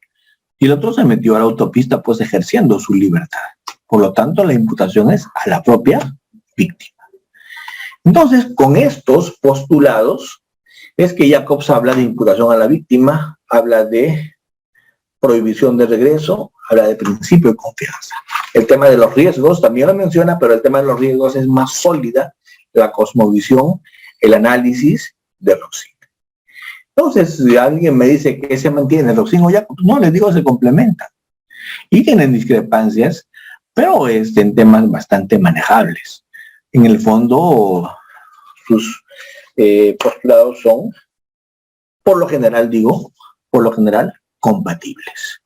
Y el otro se metió a la autopista pues ejerciendo su libertad. Por lo tanto, la imputación es a la propia víctima. Entonces, con estos postulados es que Jacobs habla de imputación a la víctima, habla de prohibición de regreso, habla de principio de confianza. El tema de los riesgos también lo menciona, pero el tema de los riesgos es más sólida, la cosmovisión, el análisis de Roxin. Entonces, si alguien me dice que se mantiene Roxin o Jacobs, no, les digo, se complementan. Y tienen discrepancias, pero en temas bastante manejables. En el fondo, sus postulados son, por lo general, compatibles.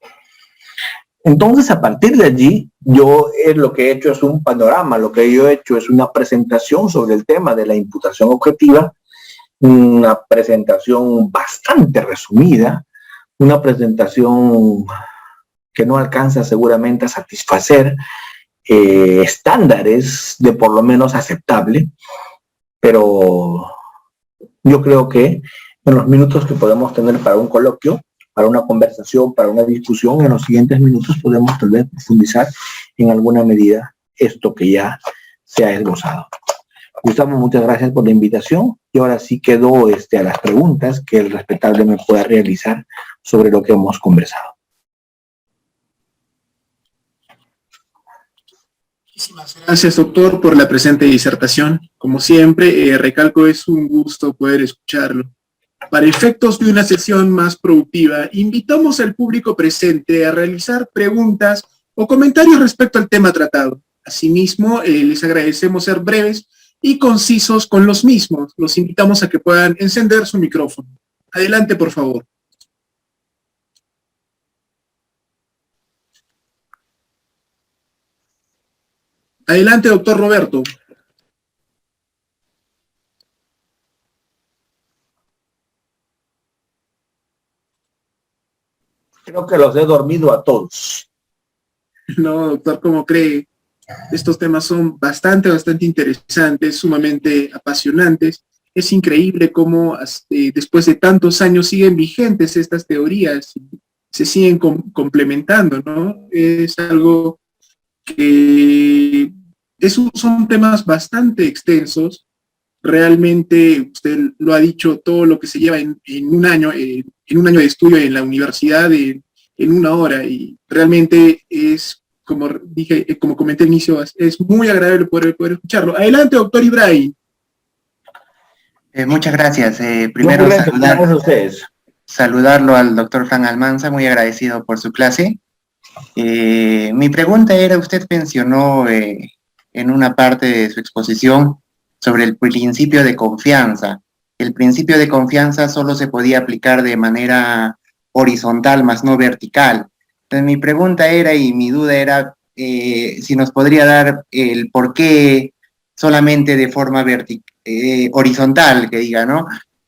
Entonces, a partir de allí, yo lo que he hecho es un panorama, lo que yo he hecho es una presentación sobre el tema de la imputación objetiva, una presentación bastante resumida, una presentación que no alcanza seguramente a satisfacer estándares de por lo menos aceptable, pero yo creo que en los minutos que podemos tener para un coloquio, para una conversación, para una discusión, en los siguientes minutos podemos tal vez profundizar en alguna medida esto que ya se ha esbozado. Gustavo, muchas gracias por la invitación y ahora sí quedo a las preguntas que el respetable me pueda realizar sobre lo que hemos conversado. Muchísimas gracias, doctor, por la presente disertación. Como siempre, recalco, es un gusto poder escucharlo. Para efectos de una sesión más productiva, invitamos al público presente a realizar preguntas o comentarios respecto al tema tratado. Asimismo, les agradecemos ser breves y concisos con los mismos. Los invitamos a que puedan encender su micrófono. Adelante, por favor. Adelante, doctor Roberto. Creo que los he dormido a todos. No, doctor, ¿cómo cree? Estos temas son bastante interesantes, sumamente apasionantes. Es increíble cómo después de tantos años siguen vigentes estas teorías, se siguen complementando, ¿no? Es algo que son temas bastante extensos. Realmente, usted lo ha dicho, todo lo que se lleva en un año de estudio en la universidad en una hora, y realmente es, como dije, como comenté al inicio, es muy agradable poder escucharlo. Adelante, doctor Ibrahim. Muchas gracias. Primero saludarlo al doctor Fran Almanza, muy agradecido por su clase. Mi pregunta era, usted mencionó en una parte de su exposición sobre el principio de confianza. el principio de confianza solo se podía aplicar de manera horizontal, más no vertical. Entonces mi pregunta era, y mi duda era, si nos podría dar el por qué solamente de forma horizontal, que diga, ¿no?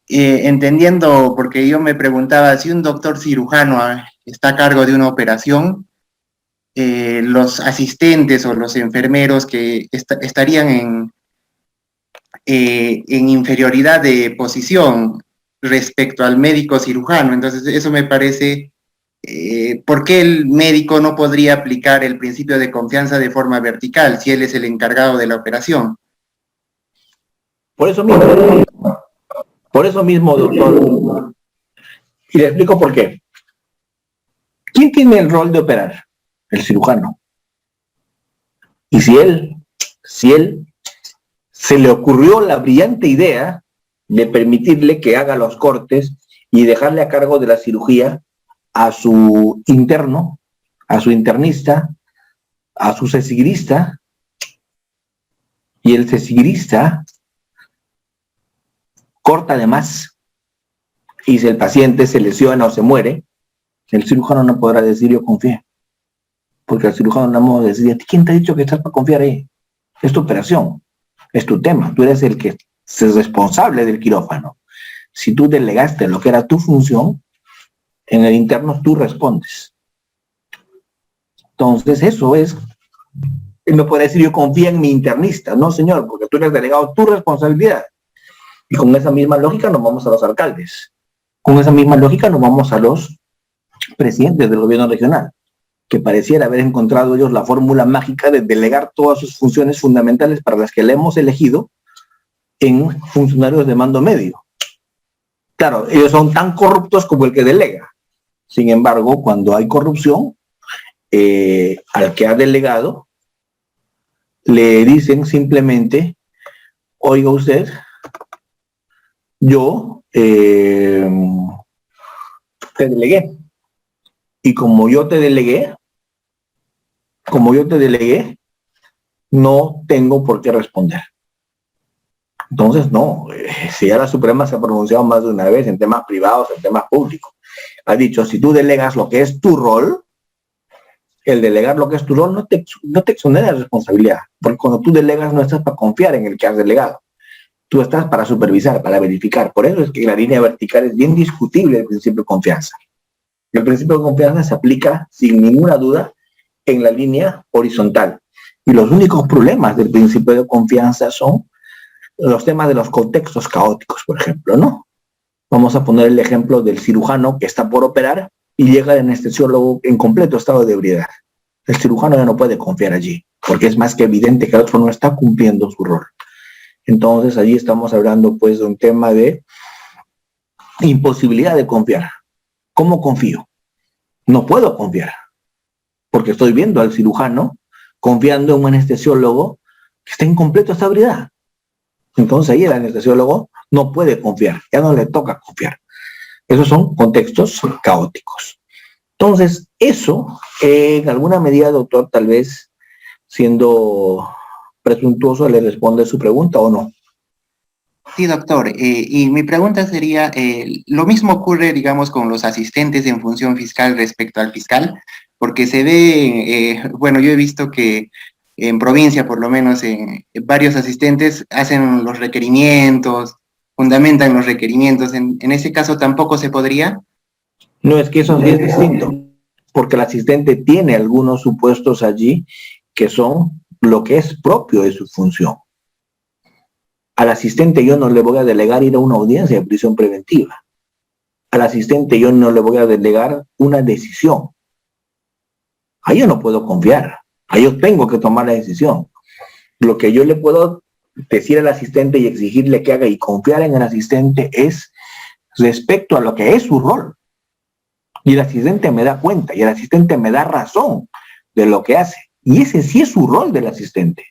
Entendiendo, porque yo me preguntaba, si un doctor cirujano está a cargo de una operación, los asistentes o los enfermeros que estarían en inferioridad de posición respecto al médico cirujano. Entonces, eso me parece, ¿por qué el médico no podría aplicar el principio de confianza de forma vertical si él es el encargado de la operación? Por eso mismo, doctor. Y le explico por qué. ¿Quién tiene el rol de operar? El cirujano. Y si él se le ocurrió la brillante idea de permitirle que haga los cortes y dejarle a cargo de la cirugía a su interno, a su internista, a su cesigirista, y el cesigirista corta de más, y si el paciente se lesiona o se muere, el cirujano no podrá decir yo confié, porque el cirujano no vamos a decir, ¿quién te ha dicho que estás para confiar ahí? Es tu operación, es tu tema, tú eres el que es responsable del quirófano. Si tú delegaste lo que era tu función, en el interno tú respondes. Entonces eso es, él me puede decir yo confío en mi internista, no señor, porque tú le has delegado tu responsabilidad. Y con esa misma lógica nos vamos a los alcaldes. Con esa misma lógica nos vamos a los presidentes del gobierno regional, que pareciera haber encontrado ellos la fórmula mágica de delegar todas sus funciones fundamentales para las que le hemos elegido en funcionarios de mando medio. Claro, ellos son tan corruptos como el que delega. Sin embargo, cuando hay corrupción, al que ha delegado, le dicen simplemente, oiga usted, yo te delegué. Y como yo te delegué, no tengo por qué responder. Entonces, no, si ya la Suprema se ha pronunciado más de una vez en temas privados, en temas públicos, ha dicho, si tú delegas lo que es tu rol, el delegar lo que es tu rol no te exonera de responsabilidad, porque cuando tú delegas no estás para confiar en el que has delegado, tú estás para supervisar, para verificar. Por eso es que la línea vertical es bien discutible el principio de confianza. El principio de confianza se aplica sin ninguna duda en la línea horizontal. Y los únicos problemas del principio de confianza son los temas de los contextos caóticos, por ejemplo, ¿no? Vamos a poner el ejemplo del cirujano que está por operar y llega el anestesiólogo en completo estado de ebriedad. El cirujano ya no puede confiar allí, porque es más que evidente que el otro no está cumpliendo su rol. Entonces, allí estamos hablando, pues, de un tema de imposibilidad de confiar. ¿Cómo confío? No puedo confiar, porque estoy viendo al cirujano confiando en un anestesiólogo que está en completo estado de ebriedad. Entonces ahí el anestesiólogo no puede confiar, ya no le toca confiar. Esos son contextos caóticos. Entonces, eso, en alguna medida, doctor, tal vez siendo presuntuoso, le responde su pregunta o no. Sí, doctor. Y mi pregunta sería, lo mismo ocurre, digamos, con los asistentes en función fiscal respecto al fiscal, porque se ve, bueno, yo he visto que en provincia, por lo menos, varios asistentes hacen los requerimientos, fundamentan los requerimientos. En ese caso, ¿tampoco se podría? No, es que eso sí es distinto, porque el asistente tiene algunos supuestos allí que son lo que es propio de su función. Al asistente yo no le voy a delegar ir a una audiencia de prisión preventiva. Al asistente yo no le voy a delegar una decisión. Ahí yo no puedo confiar. Ahí yo tengo que tomar la decisión. Lo que yo le puedo decir al asistente y exigirle que haga y confiar en el asistente es respecto a lo que es su rol. Y el asistente me da cuenta y el asistente me da razón de lo que hace. Y ese sí es su rol del asistente.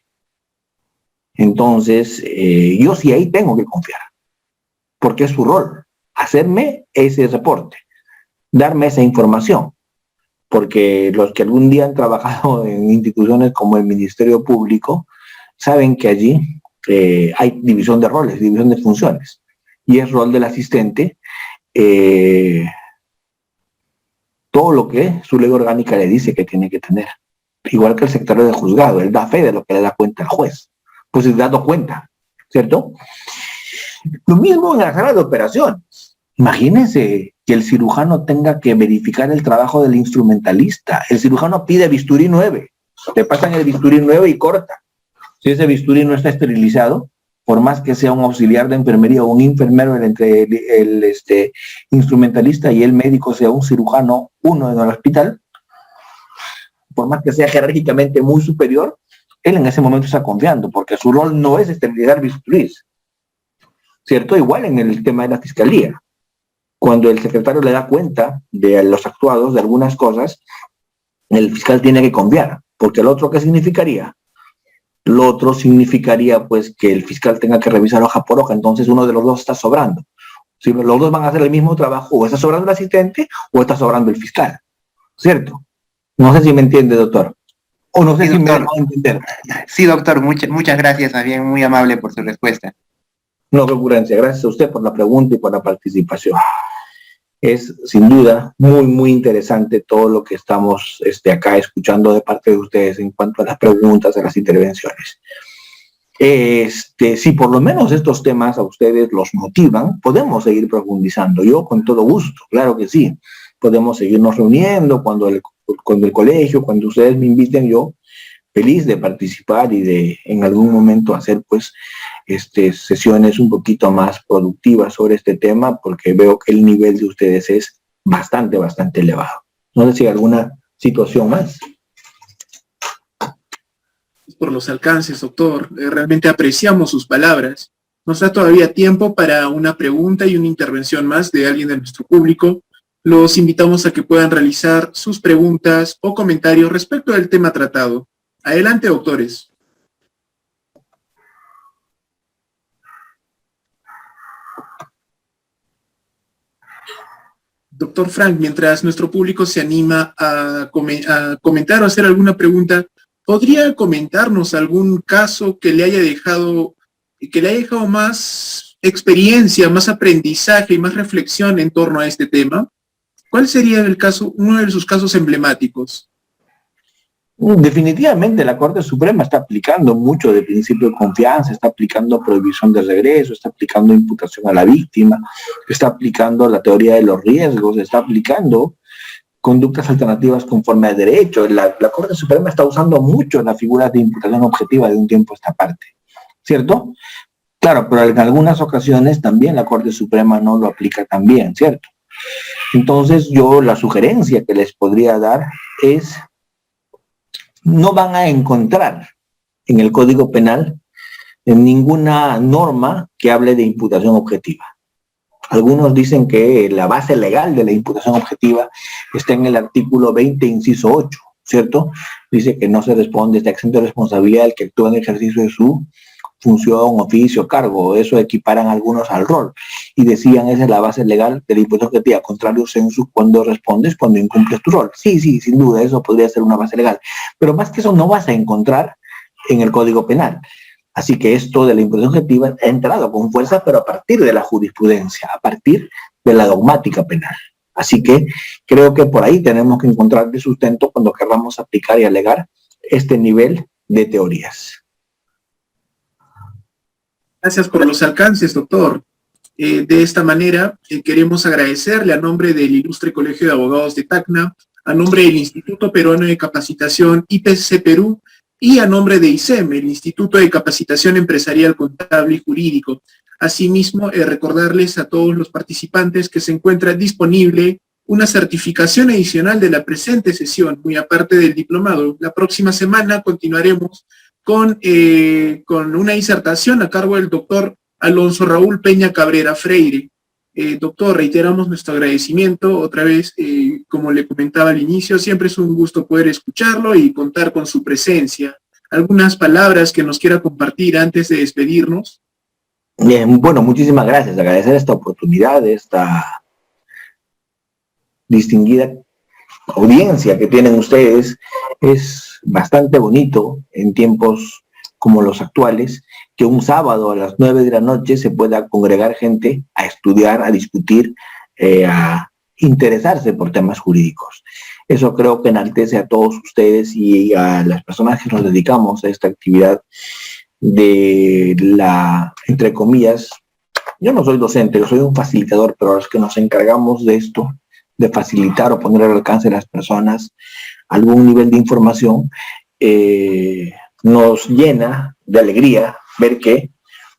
Entonces, yo sí ahí tengo que confiar, porque es su rol, hacerme ese reporte, darme esa información, porque los que algún día han trabajado en instituciones como el Ministerio Público saben que allí hay división de roles, división de funciones, y es rol del asistente todo lo que su ley orgánica le dice que tiene que tener. Igual que el secretario del juzgado, él da fe de lo que le da cuenta al juez. Pues es dando cuenta, ¿cierto? Lo mismo en la sala de operaciones. Imagínense que el cirujano tenga que verificar el trabajo del instrumentalista. El cirujano pide bisturí 9. Te pasan el bisturí 9 y corta. Si ese bisturí no está esterilizado, por más que sea un auxiliar de enfermería o un enfermero entre el instrumentalista y el médico, sea un cirujano, uno en el hospital, por más que sea jerárquicamente muy superior, él en ese momento está confiando, porque su rol no es esterilizar bisturís, ¿cierto? Igual en el tema de la fiscalía. Cuando el secretario le da cuenta de los actuados, de algunas cosas, el fiscal tiene que confiar, porque lo otro, ¿qué significaría? Lo otro significaría, pues, que el fiscal tenga que revisar hoja por hoja, entonces uno de los dos está sobrando. Si los dos van a hacer el mismo trabajo, o está sobrando el asistente, o está sobrando el fiscal, ¿cierto? No sé si me entiende, doctor. O no sé Sí, si doctor. me va a entender. Sí, doctor, muchas gracias, también muy amable por su respuesta. No, recurrencia. Gracias a usted por la pregunta y por la participación. Es sin duda muy, muy interesante todo lo que estamos acá escuchando de parte de ustedes en cuanto a las preguntas, a las intervenciones. Si por lo menos estos temas a ustedes los motivan, podemos seguir profundizando. Yo con todo gusto, claro que sí. Podemos seguirnos reuniendo cuando el colegio, cuando ustedes me inviten, yo feliz de participar y de en algún momento hacer pues sesiones un poquito más productivas sobre este tema, porque veo que el nivel de ustedes es bastante elevado. No sé si hay alguna situación más. Por los alcances, doctor. Realmente apreciamos sus palabras. Nos da todavía tiempo para una pregunta y una intervención más de alguien de nuestro público. Los invitamos a que puedan realizar sus preguntas o comentarios respecto al tema tratado. Adelante, doctores. Doctor Frank, mientras nuestro público se anima a comentar o hacer alguna pregunta, ¿podría comentarnos algún caso que le haya dejado más experiencia, más aprendizaje y más reflexión en torno a este tema? ¿Cuál sería uno de sus casos emblemáticos? Definitivamente la Corte Suprema está aplicando mucho de principio de confianza, está aplicando prohibición de regreso, está aplicando imputación a la víctima, está aplicando la teoría de los riesgos, está aplicando conductas alternativas conforme al derecho. La Corte Suprema está usando mucho la figura de imputación objetiva de un tiempo a esta parte, ¿cierto? Claro, pero en algunas ocasiones también la Corte Suprema no lo aplica tan bien, ¿cierto? Entonces yo la sugerencia que les podría dar es: no van a encontrar en el Código Penal ninguna norma que hable de imputación objetiva. Algunos dicen que la base legal de la imputación objetiva está en el artículo 20, inciso 8, ¿cierto? Dice que no se responde, está exento de responsabilidad el que actúa en ejercicio de su función, oficio, cargo. Eso equiparan algunos al rol. Y decían, esa es la base legal de la imputación objetiva. Contrario sensu, cuando respondes, cuando incumples tu rol. Sí, sin duda, eso podría ser una base legal. Pero más que eso no vas a encontrar en el Código Penal. Así que esto de la imputación objetiva ha entrado con fuerza, pero a partir de la jurisprudencia, a partir de la dogmática penal. Así que creo que por ahí tenemos que encontrar el sustento cuando queramos aplicar y alegar este nivel de teorías. Gracias por los alcances, doctor. De esta manera, queremos agradecerle a nombre del Ilustre Colegio de Abogados de Tacna, a nombre del Instituto Peruano de Capacitación IPC Perú y a nombre de ICEM, el Instituto de Capacitación Empresarial, Contable y Jurídico. Asimismo, recordarles a todos los participantes que se encuentra disponible una certificación adicional de la presente sesión, muy aparte del diplomado. La próxima semana continuaremos con una disertación a cargo del doctor Alonso Raúl Peña Cabrera Freire. Doctor, reiteramos nuestro agradecimiento. Otra vez, como le comentaba al inicio, siempre es un gusto poder escucharlo y contar con su presencia. ¿Algunas palabras que nos quiera compartir antes de despedirnos? Bien, bueno, muchísimas gracias. Agradecer esta oportunidad, esta distinguida audiencia que tienen ustedes. Es bastante bonito en tiempos como los actuales que un sábado a las 9 de la noche se pueda congregar gente a estudiar, a discutir, a interesarse por temas jurídicos. Eso creo que enaltece a todos ustedes y a las personas que nos dedicamos a esta actividad de la, entre comillas, yo no soy docente, yo soy un facilitador, pero los que nos encargamos de esto, de facilitar o poner al alcance de las personas algún nivel de información, nos llena de alegría ver que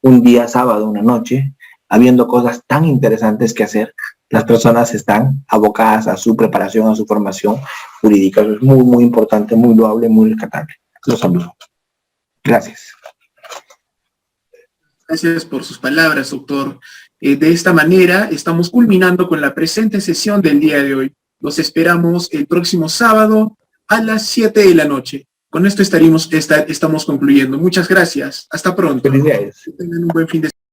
un día sábado, una noche, habiendo cosas tan interesantes que hacer, las personas están abocadas a su preparación, a su formación jurídica. Eso es muy, muy importante, muy loable, muy rescatable. Los saludo. Gracias. Gracias por sus palabras, doctor. De esta manera, estamos culminando con la presente sesión del día de hoy. Los esperamos el próximo sábado a las 7 de la noche. Con esto estamos concluyendo. Muchas gracias. Hasta pronto. Felicidades. Tengan un buen fin de semana.